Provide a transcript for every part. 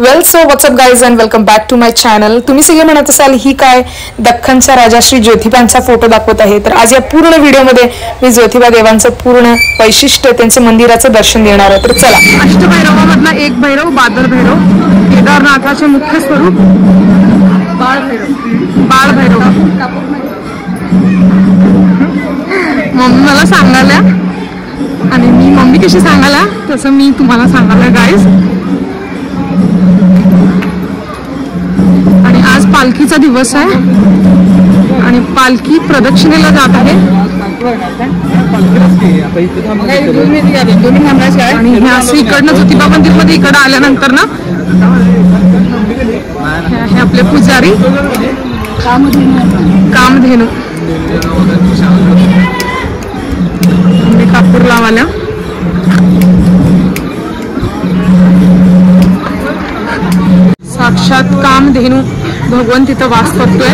Well so what's up guys and welcome back to my channel. तुम्ही सगळे म्हणत असाल ही काय दख्खनचा राजा श्री ज्योतिबांचा फोटो दाखवत आहे, तर आज या पूर्ण व्हिडिओमध्ये मी ज्योतिबा देवांचं पूर्ण वैशिष्ट्य त्यांचं मंदिराचं दर्शन देणार आहे। तर चला, अष्टभैरवामधला एक भैरव बादल भैरव, केदारनाथाचे मुख्य स्वरूप बाळ भैरव। मम्मी मला सांगायला आणि मी मम्मी कशी सांगायला तसं मी तुम्हाला सांगायला गाईज। आणि आज पालखीचा दिवस आहे आणि पालखी प्रदक्षिणेला जात आहे आणि हे असं इकडनं ज्योतिबा मंदिर मध्ये इकडे आल्यानंतर ना हे आपले पुजारी कामधेनू कापूर लावायला साक्षात कामधेनू भगवान तिथं वास करतोय।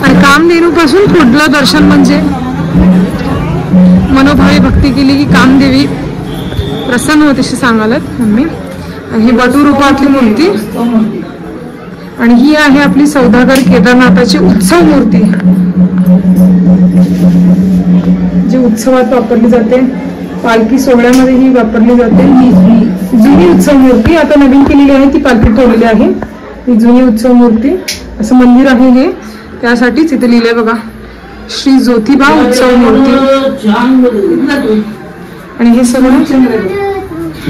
आणि कामधेनू पासून पुढलं दर्शन म्हणजे मनोभावी भक्ती केली की कामदेवी प्रसन्न होते अशी सांगालत मम्मी। आणि ही बटू रूपातली मूर्ती आणि ही आहे आपली सौदागर केदारनाथाची उत्सव मूर्ती जी उत्सवात वापरली जाते, पालखी सोहळ्यामध्ये ही वापरली जाते। ही जुनी उत्सव मूर्ती आता नवीन केलेली आहे, ती पालखी ठेवलेली आहे। ही जुनी उत्सव मूर्ती असं मंदिर आहे हे, त्यासाठीच इथे लिहिलंय बघा श्री ज्योतिबा उत्सव मूर्ती। आणि हे सगळं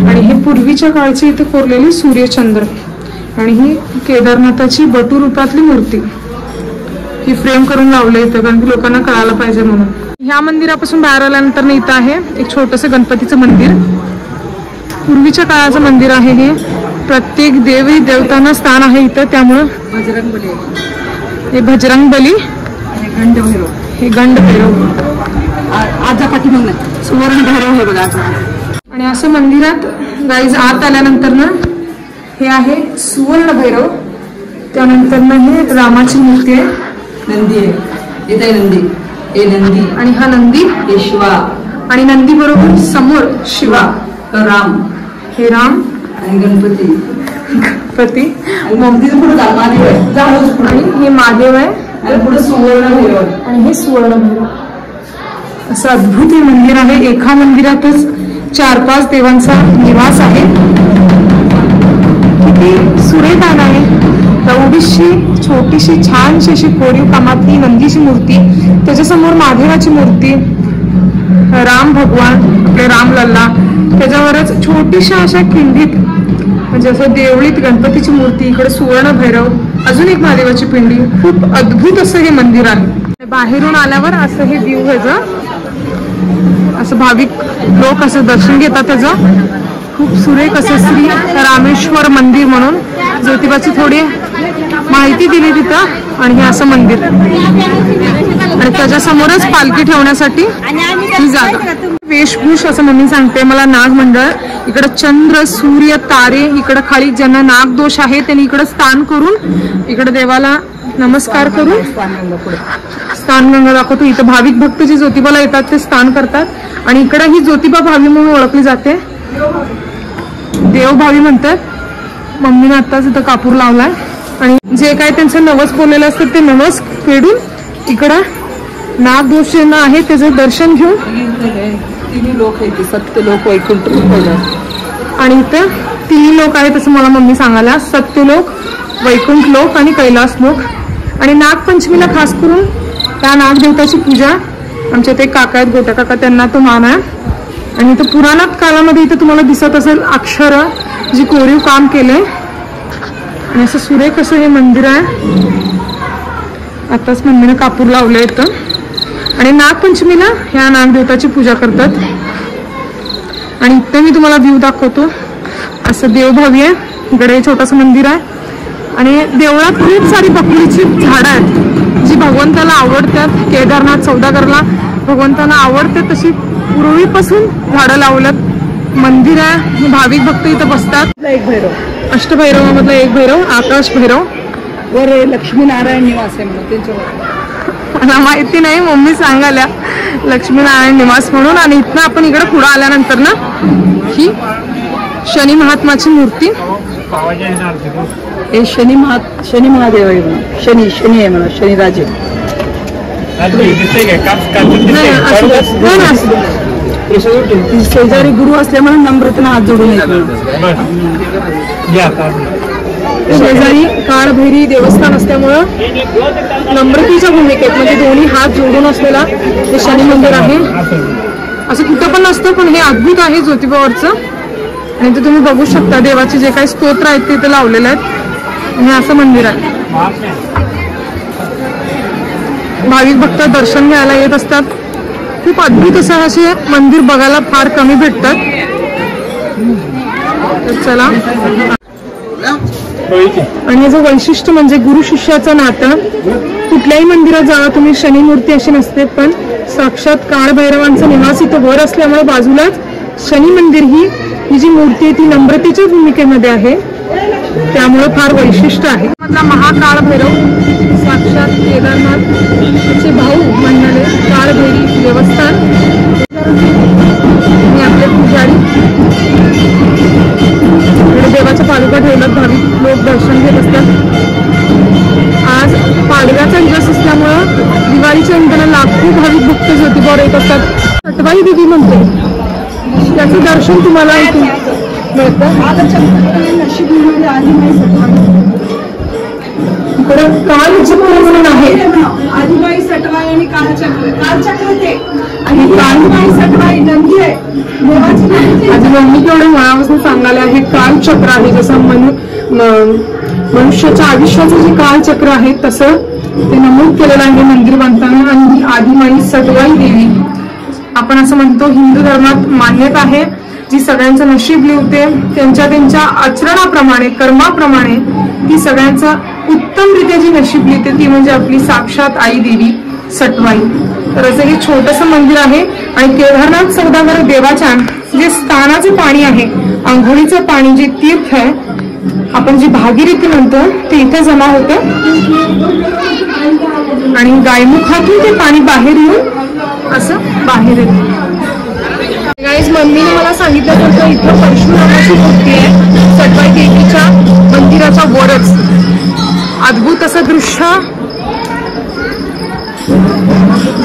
आणि हे पूर्वीच्या काळची इथे कोरलेली सूर्यचंद्र आणि ही केदारनाथाची बटू रूपातली मूर्ती ही फ्रेम करून लावले इथं, कारण की लोकांना कळायला पाहिजे म्हणून। ह्या मंदिरापासून बाहेर आल्यानंतर इथं आहे एक छोटंसं गणपतीचं मंदिर, पूर्वीच्या काळाचं मंदिर आहे हे। प्रत्येक देवी देवतांना स्थान आहे इथं, त्यामुळं हे बजरंग बली हे गंड भैरव आजा पाठीमागे सुवर्ण भैरव हे बघा। आणि असं मंदिरात गाईज आत आल्यानंतर ना हे आहे सुवर्ण भैरव, त्यानंतर ना हे रामाची मूर्ती आहे, नंदी आहे इथे नंदी हे नंदी आणि हा नंदी हे शिवा आणि नंदी बरोबर समोर शिवा राम हे राम आणि गणपती मंदिर पुढे महादेव आहे आणि हे महादेव आहे आणि पुढे सुवर्ण भैरव आणि हे सुवर्ण भैरव। असं अद्भुत हे मंदिर आहे। एका मंदिरातच 4-5 देवांचा निवास आहे। किती सुरेख आहे, एवढीशी छोटीशी छानशी अशी कोरीव कामातली नंदीची मूर्ती, त्याच्यासमोर महादेवाची मूर्ती, राम भगवान आपले राम लल्ला, त्याच्यावरच छोटीशा अशा खिंडीत म्हणजे असं देवळीत गणपतीची मूर्ती, इकडे सुवर्ण भैरव, अजून एक महादेवाची पिंडी। खूप अद्भुत असं हे मंदिर आहे। बाहेरून आल्यावर असं हे व्ह्यू ह्याचं, असं भाविक लोक असं दर्शन घेतात त्याचं। खूप सुरेख असं श्री रामेश्वर मंदिर म्हणून ज्योतिबाची थोडी माहिती दिली तिथं आणि हे असं मंदिर आणि त्याच्यासमोरच पालखी ठेवण्यासाठी ही जागा। वेशभूष असं मम्मी सांगते मला, नाग मंडळ, इकडं चंद्र सूर्य तारे, इकडं खाली ज्यांना नाग दोष आहे त्यांनी इकडं स्थान करून इकडे देवाला नमस्कार करून स्थानगंगा दाखवतो। इथं भाविक भक्त जे ज्योतिबाला येतात ते स्थान करतात आणि इकडे ही ज्योतिबा भावी म्हणून ओळखली जाते, देवभावी म्हणतात। मम्मीने आत्ताच इथं कापूर लावलाय आणि जे काय त्यांचं नवस बोललेलं असतं ते नवस फेडून इकडं नाग दोष ज्यांना आहे त्याचं दर्शन घेऊन तिन्ही लोक आहेत, सत्य लोक वैकुंठ आणि इथं 3 लोक आहेत असं मला मम्मी सांगायला, सत्यलोक, वैकुंठ लोक आणि कैलास लोक। आणि नागपंचमीला खास करून त्या नागदेवताची पूजा आमच्या इथे काका आहेत, गोट्या काका, त्यांना तो मान आहे। आणि इथं पुराणात काळामध्ये इथं तुम्हाला दिसत असेल अक्षर जी कोरीव काम केलंय आणि असं सुरेख असं हे मंदिर आहे। आताच मम्मीने कापूर लावले इथं आणि नागपंचमीला ह्या नागदेवताची पूजा करतात। आणि इथं मी तुम्हाला व्ह्यू दाखवतो, असं देवभावी आहे, इकडे छोटंसं मंदिर आहे आणि देवळात खूप सारी बकुळीची झाडं आहेत जी भगवंताला आवडतात। केदारनाथ सौदागरला भगवंताला आवडते तशी पूर्वीपासून झाडं लावल्यात। मंदिर आहे, भाविक भक्त इथं बसतात। एक भैरव अष्टभैरवामधला एक भैरव आकाश भैरव वर लक्ष्मीनारायण निवास आहे म्हणून त्यांच्यावर मला माहिती नाही, मम्मी सांगाल्या लक्ष्मीनारायण निवास म्हणून. आणि इथनं आपण इकडे पुढे आल्यानंतर ना ही शनी महात्माची मूर्ती, हे शनी महादेव आहे म्हणा, शनी आहे म्हणा, शनीराजे. शेजारी गुरु असल्यामुळे नम्रतेने हात जोडून येतो. शेजारी काळभैरी देवस्थान असल्यामुळं नम्रतेच्या भूमिकेत म्हणजे दोन्ही हात जोडून असलेला हे शनी मंदिर आहे. असं कुठं पण नसतं, पण हे अद्भुत आहे ज्योतिबावरचं. आणि ते तुम्ही बघू शकता देवाचे जे काही स्तोत्र आहेत ते इथे लावलेले आहेत. हे असं मंदिर आहे. भाविक भक्त दर्शन घ्यायला येत असतात. खूप अद्भुत असं असे मंदिर बघायला फार कमी भेटतात. तर चला. आणि याचं वैशिष्ट्य म्हणजे गुरु शिष्याचं नातं. कुठल्याही मंदिरात जावा तुम्ही, शनी मूर्ती अशी नसते, पण साक्षात काळभैरवांचा निवास इथं वर असल्यामुळे बाजूलाच शनी मंदिर ही जी मूर्ती आहे ती नम्रतेच्या भूमिकेमध्ये आहे, त्यामुळे फार वैशिष्ट्य आहे. महाकाळ भैरव साक्षात केदारनाथचे भाऊ म्हणणारे काळभैरी देवस्थान आणि आपले पुजारी देवाच्या पालुका ठेवल्यात. भाविक लोक दर्शन घेत असतात. आज पाडव्याचा दिवस असल्यामुळं दिवाळीच्या निमित्तानं लाखो भाविक भक्त ज्योतिबावर येत असतात. सटवाई देवी म्हणते, त्याचं दर्शन तुम्हाला इथून मिळतं. इकडं कालचक्र म्हणून आहे, आदिबाई सटवाई आणि कालचक्र ते आणि कालबाई सटवाई नंदी आहे. आधी मम्मी केवढे मनापासून सांगायला हे कालचक्र आहे. जसं मनुष्याच्या आयुष्याचं जे कालचक्र आहे तसं ते नमूद केलेलं आहे मंदिर बांधताना. आणि ही आदिमाई सटवाई देवी आपण असं म्हणतो, हिंदू धर्मात मान्यता आहे, जी सगळ्यांचं नशीब लिहिते. त्यांच्या आचरणाप्रमाणे, कर्माप्रमाणे ती सगळ्यांचं उत्तमरित्या जी नशीब लिहिते ती म्हणजे आपली साक्षात आई देवी सटवाई. तर असं हे छोटंसं मंदिर आहे. आणि केदारनाथ सौदागर देवाच्या जे स्थानाचं पाणी आहे, आंघोळीचं पाणी, जे तीर्थ आहे, आपण जी भागीरथी म्हणतो, ते इथे जमा होतं. आणि गायमुखातून ते पाणी बाहेर येऊन असं बाहेर येतं. गाईज, मम्मीने मला सांगितलं होतं इथं परशुरामाची मूर्ती आहे सटवाई देवीच्या मंदिराच्या वरच. अद्भुत असं दृश्य,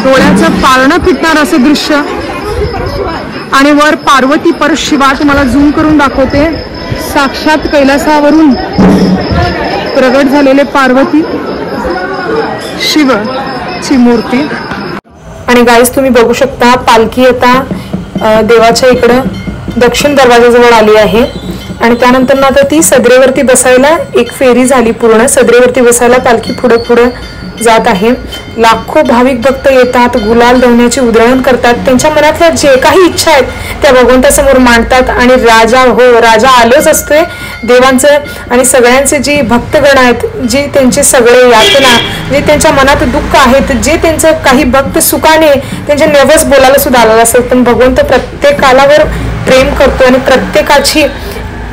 डोळ्याचं पारणं फिटणार असं दृश्य. आणि वर पार्वती पर शिवा, तुम्हाला झूम करून दाखवते. साक्षात कैलासावरून प्रगट झालेले पार्वती शिव ची मूर्ती. आणि गाईज, तुम्ही बघू शकता पालखी आता देवाच्या इकडं दक्षिण दरवाजाजवळ आली आहे. आणि त्यानंतर ना आता ती सदरेवरती बसायला एक फेरी झाली पूर्ण. सदरेवरती बसायला पालखी पुढे पुढे जात आहे. लाखो भाविक भक्त येतात, गुलाल धवण्याची उधळण करतात. त्यांच्या मनातल्या जे काही इच्छा आहेत त्या भगवंतासमोर मांडतात. आणि राजा आलोच असतोय देवांचं. आणि सगळ्यांचे जी भक्तगण आहेत, जे त्यांचे सगळे यातना, जे त्यांच्या मनात दुःख आहेत, जे त्यांचं काही भक्त सुखाने त्यांचे नवस बोलायला सुद्धा आलेलं असतं, पण भगवंत प्रत्येकालावर प्रेम करतो. आणि प्रत्येकाची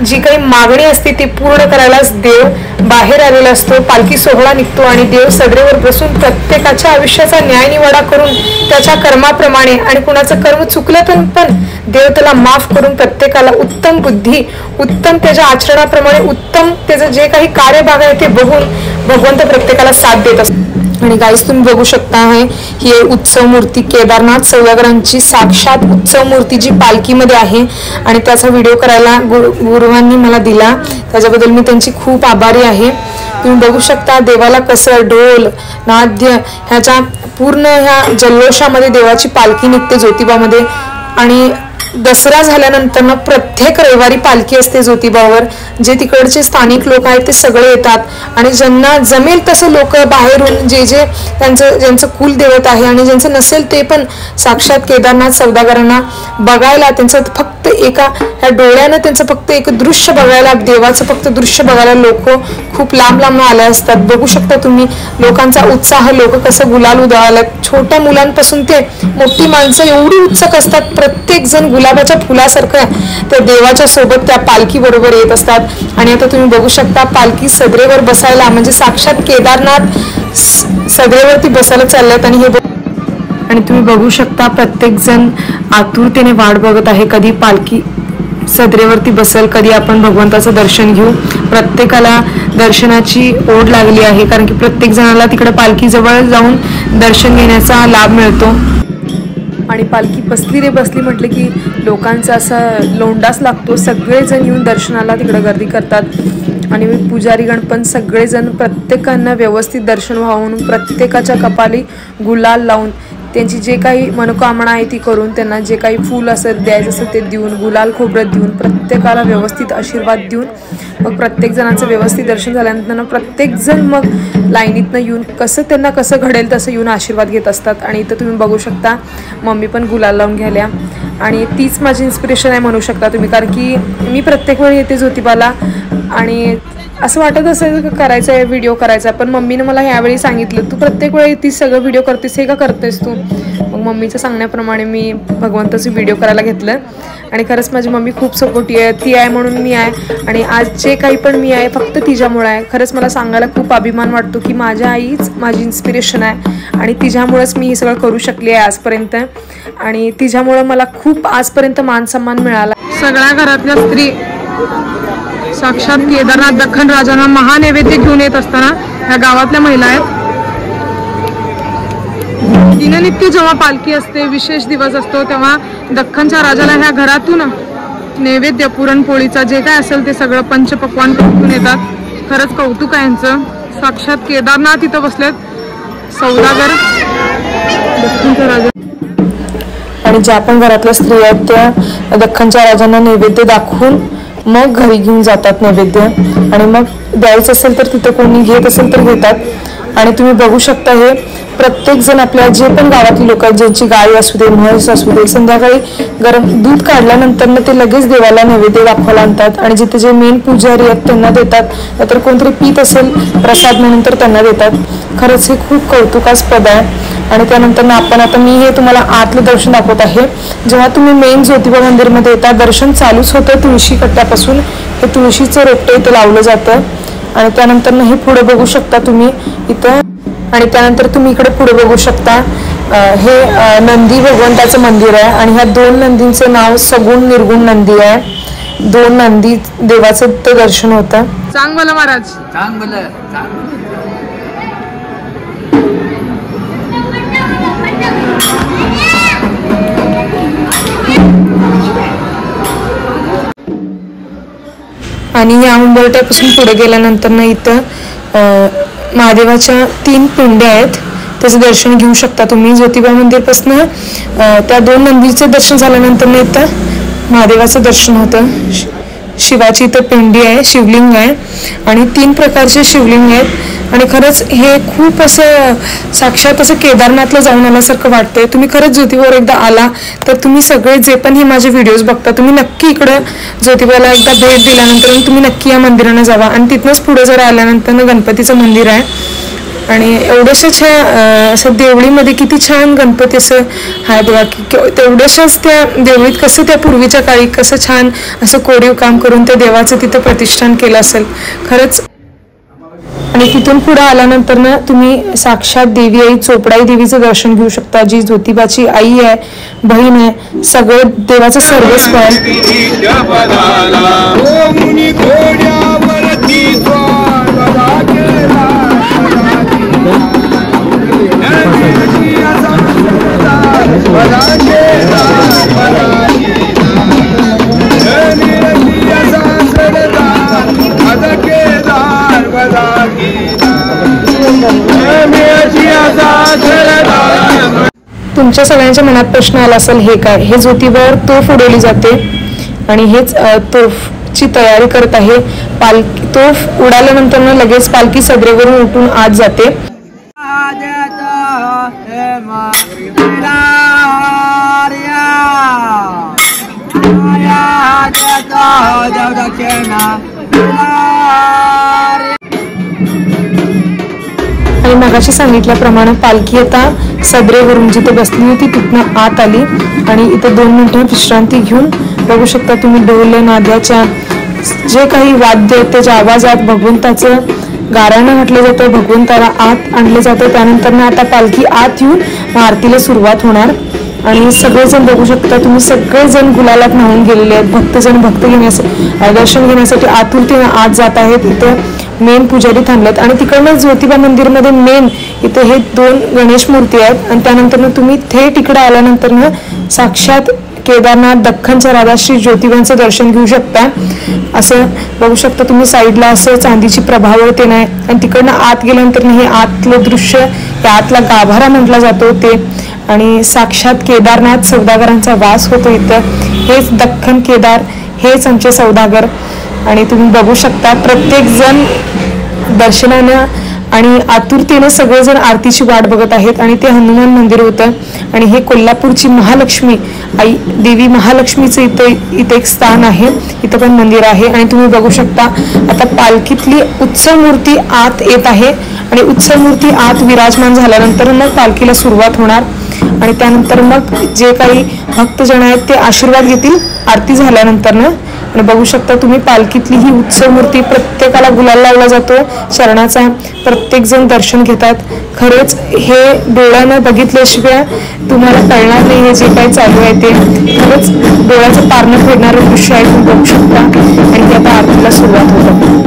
जी काही मागणी असते ती पूर्ण करायलाच देव बाहेर आलेला असतो. पालखी सोहळा निघतो आणि देव सदरेवर बसून प्रत्येकाच्या आयुष्याचा न्यायनिवाडा करून त्याच्या कर्माप्रमाणे, आणि कुणाचं कर्म चुकलं पण देव त्याला माफ करून प्रत्येकाला उत्तम बुद्धी, उत्तम त्याच्या आचरणाप्रमाणे, उत्तम त्याचं जे काही कार्यभाग आहे ते बघून भगवंत प्रत्येकाला साथ देत असतो. आणि गाईस, तुम्ही बघू शकता आहे ही उत्सव मूर्ती केदारनाथ सौदागरांची साक्षात उत्सव मूर्ती जी पालखीमध्ये आहे. आणि त्याचा व्हिडिओ करायला गुरुवांनी मला दिला, त्याच्याबद्दल मी त्यांची खूप आभारी आहे. तुम्ही बघू शकता देवाला कसं ढोल नाद्य ह्याच्या पूर्ण ह्या जल्लोषामध्ये देवाची पालखी निघते ज्योतिबामध्ये. आणि दसरा झाल्यानंतर ना प्रत्येक रविवारी पालखी असते ज्योतिबावर. जे तिकडचे स्थानिक लोक आहेत ते सगळे येतात. आणि ज्यांना जमेल तसं लोक बाहेरून ज्यांचं कुलदेवत आहे आणि ज्यांचं नसेल ते पण साक्षात केदारनाथ सौदागरांना बघायला, त्यांचं फक्त ह्या डोळ्यानं त्यांचं फक्त एक दृश्य बघायला, देवाचं फक्त दृश्य बघायला लोक खूप लांब लांब आले असतात. बघू शकता तुम्ही लोकांचा उत्साह, लोक कसं गुलाल उधळाल्यात. छोट्या मुलांपासून ते मोठी माणसं एवढी उत्सुक असतात. प्रत्येक जण गुलाबाच्या फुलासारखं त्या देवाच्या सोबत त्या पालखी बरोबर येत असतात. आणि आता तुम्ही बघू शकता पालखी सदरेवर बसायला, म्हणजे साक्षात केदारनाथ सदरेवरती बसायला चालल्यात. आणि तुम्ही बघू शकता प्रत्येक जण आतुरतेने वाट बघत आहे, कधी पालखी सदरेवरती बसेल, कधी आपण भगवंताचं दर्शन घेऊ. प्रत्येकाला दर्शनाची ओढ लागली आहे, कारण की प्रत्येक जणाला तिकडे पालखी जवळ जाऊन दर्शन घेण्याचा लाभ मिळतो. आणि पालखी बसली रे बसली म्हटले की लोकांचा असा लोंडाच लागतो. सगळेजण येऊन दर्शनाला तिकडे गर्दी करतात आणि पुजारी गणपण सगळेजण प्रत्येकांना व्यवस्थित दर्शन व्हावून प्रत्येकाच्या कपाली गुलाल लावून त्यांची जे काही मनोकामना आहे ती करून, त्यांना जे काही फूल असेल द्यायचं असेल ते देऊन, गुलाल खोबरं देऊन, प्रत्येकाला व्यवस्थित आशीर्वाद देऊन मग प्रत्येक जणांचं व्यवस्थित दर्शन झाल्यानंतर प्रत्येक जण मग लाईनीतनं येऊन त्यांना कसं घडेल तसं येऊन आशीर्वाद घेत असतात. आणि इथं तुम्ही बघू शकता मम्मी पण गुलाल लावून घ्याल्या आणि तीच माझी इन्स्पिरेशन आहे म्हणू शकता तुम्ही. कारण की मी प्रत्येक वेळी येते ज्योतिबाला आणि असं वाटत असेल करायचं आहे, व्हिडिओ करायचा, पण मम्मीनं मला ह्यावेळी सांगितलं तू प्रत्येक वेळी ती सगळं व्हिडिओ करतेस, हे का करतेस तू. मग मम्मीच्या सांगण्याप्रमाणे मी भगवंताचं व्हिडिओ करायला घेतलं. आणि खरंच माझी मम्मी खूप सपोर्टिव्ह आहे. ती आहे म्हणून मी आहे आणि आज जे काही पण मी आहे फक्त तिच्यामुळे आहे. खरंच मला सांगायला खूप अभिमान वाटतो की माझ्या आईच माझी इन्स्पिरेशन आहे आणि तिच्यामुळेच मी हे सगळं करू शकली आहे आजपर्यंत. आणि तिच्यामुळं मला खूप आजपर्यंत मान सन्मान मिळाला. सगळ्या घरातल्या स्त्री साक्षात केदारनाथ दख्खन राजांना महानैवेद्य घेऊन येत असताना ह्या गावातल्या महिला आहेत. दिननित्य जेव्हा पालखी असते, विशेष दिवस असतो, तेव्हा दख्खनच्या राजाला ह्या घरातून नैवेद्य पुरणपोळीचा जे काय असेल ते सगळं पंचपक्वान घेऊन येतात. खरंच कौतुक आहे यांचं. साक्षात केदारनाथ इथं बसलेत सौदागर दख्खनच्या राजा. आणि ज्या पण घरातल्या स्त्रिया आहेत त्या दख्खनच्या राजांना नैवेद्य दाखवून मग घरी घेऊन जातात नैवेद्य. आणि मग द्यायचं असेल तर तिथं कोणी घेत असेल तर घेतात. आणि तुम्ही बघू शकता हे प्रत्येक जण आपल्या जे पण गावातली लोक आहेत, ज्यांची गाय असू दे, म्हैस असू दे, संध्याकाळी गरम दूध काढल्यानंतर ते लगेच देवाला नैवेद्य दाखवायला आणतात आणि जिथे जे मेन पुजारी आहेत त्यांना देतात. नाहीतर कोणतरी पीत असेल प्रसाद म्हणून तर त्यांना देतात. खरंच हे खूप कौतुकास्पद आहे. आणि त्यानंतर आता मी हे तुम्हाला आतलं दर्शन दाखवत आहे. जेव्हा तुम्ही मेन ज्योतिबा मंदिरमध्ये येता दर्शन चालूच होतं तुळशी कट्ट्यापासून. हे तुळशीचं रोपटं इथं लावलं जातं आणि त्यानंतर हे पुढे बघू शकता तुम्ही इथं. आणि त्यानंतर तुम्ही इकडे पुढे बघू शकता हे नंदी भगवंताचं मंदिर आहे आणि ह्या दोन नंदींचं नाव सगुण निर्गुण नंदी आहे. दोन नंदी देवाचं ते दर्शन होतं. सांग मला महाराज, सांग मला. आणि या उंबरट्यापासून पुढे गेल्यानंतर इथं महादेवाच्या 3 पिंड्या आहेत, त्याचं दर्शन घेऊ शकता तुम्ही. ज्योतिबा मंदिरपासून त्या 2 नंदीचं दर्शन झाल्यानंतर इथं महादेवाचं दर्शन होतं. शिवाची इथं पिंडी आहे, शिवलिंग आहे आणि 3 प्रकारचे शिवलिंग आहेत. आणि खरंच हे खूप असं साक्षात असं केदारनाथला जाऊन आल्यासारखं वाटतंय. तुम्ही खरंच ज्योतिबावर एकदा आला तर तुम्ही सगळे जे पण हे माझे व्हिडिओज बघता तुम्ही नक्की इकडं ज्योतिबाला एकदा भेट दिल्यानंतर तुम्ही नक्की या मंदिरानं जावा. आणि तिथनंच पुढे जर आल्यानंतर गणपतीचं मंदिर आहे आणि एवढ्याशा असं देवळीमध्ये किती छान गणपती असं आहे बघा की तेवढ्याशाच त्या देवळीत कसं त्या पूर्वीच्या काळी कसं छान असं कोरीव काम करून त्या देवाचं तिथं प्रतिष्ठान केलं असेल खरंच. आणि तिथून पुढे आल्यानंतर तुम्ही साक्षात देवी आई चोपडाई देवीचं दर्शन घेऊ शकता, जी ज्योतिबाची आई आहे, बहीण आहे, सगळं देवाचं सर्वस्व आहे. तुमच्या सगळ्यांच्या मनात प्रश्न आला असेल हे काय, हे ज्योतिबावर तोफ उडवली जाते आणि हेच तोफची तयारी करत आहे. तोफ उडाल्यानंतर लगेच पालखी सदरेवरून उठून आत जाते. Yeah. मगाशी सांगितल्याप्रमाणे पालखी आता सदरेवरून जिथे बसली होती तिथनं आत आली आणि इथे 2 मिनिटं विश्रांती घेऊन बघू शकता तुम्ही ढोल नाद्याच्या जे काही वाद्य आहेत त्याच्या आवाजात भगवंताचं गाराणं म्हटलं जातं, भगवंताला आत आणलं जातं. त्यानंतर ना आता पालखी आत येऊन आरतीला सुरुवात होणार आणि सगळेजण बघू शकता तुम्ही सगळेजण गुलालात न्हावून गेलेले आहेत. भक्तजन दर्शन घेण्यासाठी आतुरतेने आत जात आहेत. इथं मेन पुजारी थांबलेत आणि तिकडनं ज्योतिबा मंदिरमध्ये मेन इथे हे 2 गणेश मूर्ती आहेत आणि त्यानंतर तुम्ही थेट इकडे आल्यानंतर ना साक्षात केदारनाथ दख्खनच्या राजाश्री ज्योतिबांचं दर्शन घेऊ शकता. असं बघू शकता तुम्ही साईडला असं चांदीची प्रभावळते नाही आणि तिकडनं आत गेल्यानंतर हे आतलं दृश्य, हे आतला गाभारा म्हटला जातो ते आणि साक्षात केदारनाथ सौदागरांचा वास होतो इथं. हेच दख्खन केदार, हेच आमचे सौदागर आणि तुम्ही बघू शकता प्रत्येक जण दर्शनानं आणि आतुरतेनं सगळेजण आरतीची वाट बघत आहेत आणि ते हनुमान मंदिर होतं आणि हे कोल्हापूरची महालक्ष्मी आई देवी महालक्ष्मीचं इथे एक स्थान आहे. इथं पण मंदिर आहे आणि तुम्ही बघू शकता आता पालखीतली उत्सव मूर्ती आत येत आहे आणि उत्सव मूर्ती आत विराजमान झाल्यानंतर मग पालखीला सुरुवात होणार आणि त्यानंतर मग जे काही भक्तजन आहेत ते आशीर्वाद घेतील आरती झाल्यानंतर आणि बघू शकता तुम्ही पालखीतली ही उत्सव मूर्ती प्रत्येकाला गुलाल लावला जातो चरणाचा. प्रत्येक जण दर्शन घेतात. खरंच हे डोळ्यानं बघितल्याशिवाय तुम्हाला कळणार नाही हे जे काही चालू आहे ते. खरंच डोळ्याचं पारणं फेडणारं दृश्य आहे तुम्ही बघू शकता आणि आता आरतीला सुरुवात होतं.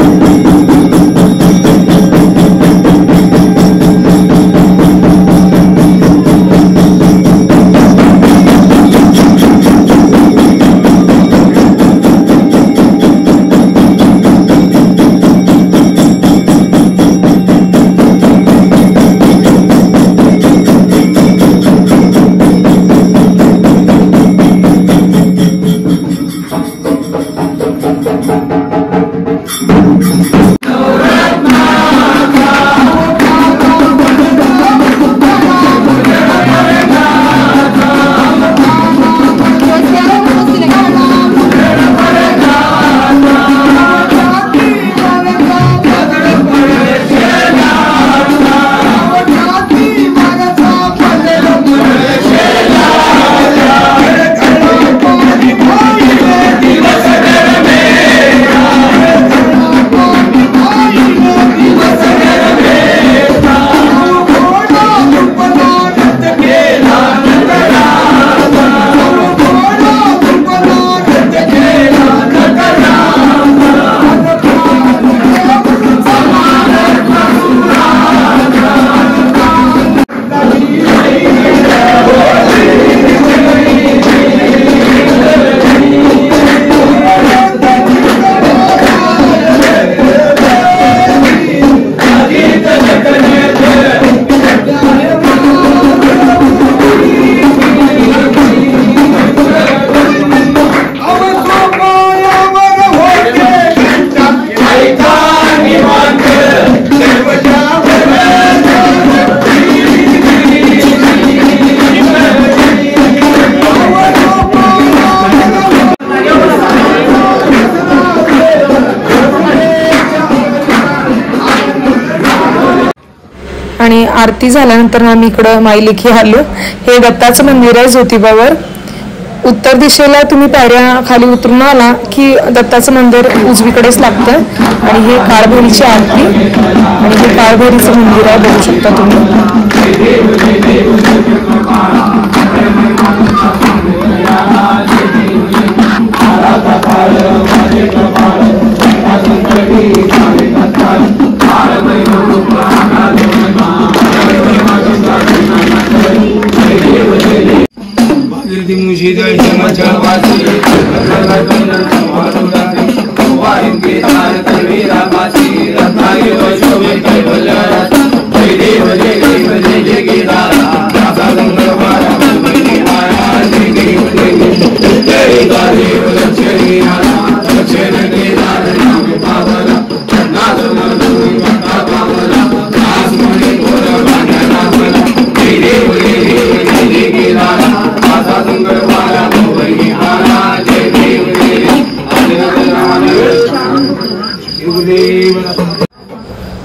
आणि आरती झाल्यानंतर आम्ही इकडं माईलेखी आलो. हे दत्ताचं मंदिर आहे ज्योतिबावर. उत्तर दिशेला तुम्ही पायऱ्या खाली उतरून आला की दत्ताचं मंदिर उजवीकडेच लागतं आणि हे काळभैरीची आरती आणि हे काळभैरीचं मंदिर आहे बघू शकता तुम्ही.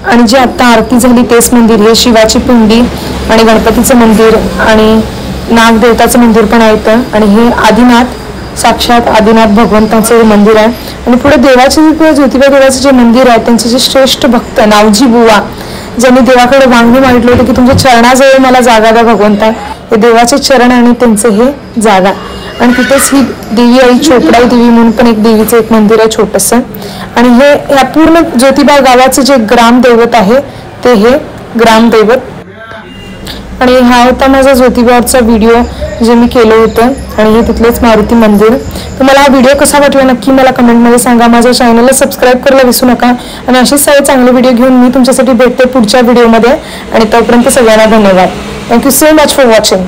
आणि जी आता आरती झाली तेच मंदिर. हे शिवाची पिंडी आणि गणपतीचं मंदिर आणि नागदेवताचं मंदिर पण आहे इथं. आणि हे आदिनाथ, साक्षात आदिनाथ भगवंताचं हे मंदिर आहे. आणि पुढे देवाचे ज्योतिबा देवाचं जे मंदिर आहे त्यांचे जे श्रेष्ठ भक्त नावजी बुवा ज्यांनी देवाकडे मागणी मागितलं होतं की तुमच्या चरणाजवळ मला जागा द्या भगवंता, हे देवाचे चरण आणि त्यांचे हे जागा. आणि तिथेच ही देवी आई चोपडाई देवी म्हणून पण एक देवीचं एक मंदिर आहे छोटंसं. आणि हे या पूर्ण ज्योतिबा गावाचं जे ग्रामदैवत आहे ते हे ग्रामदैवत. आणि हा होता माझा ज्योतिबावरचा व्हिडिओ जे मी केलं होतं. आणि हे तिथलेच मारुती मंदिर. तर मला हा व्हिडिओ कसा वाटला नक्की मला कमेंटमध्ये सांगा. माझ्या चॅनलला सबस्क्राईब करायला विसरू नका. आणि असेच सगळे चांगले व्हिडिओ घेऊन मी तुमच्यासाठी भेटते पुढच्या व्हिडिओमध्ये. आणि तोपर्यंत सगळ्यांना धन्यवाद. Thank you so much for watching.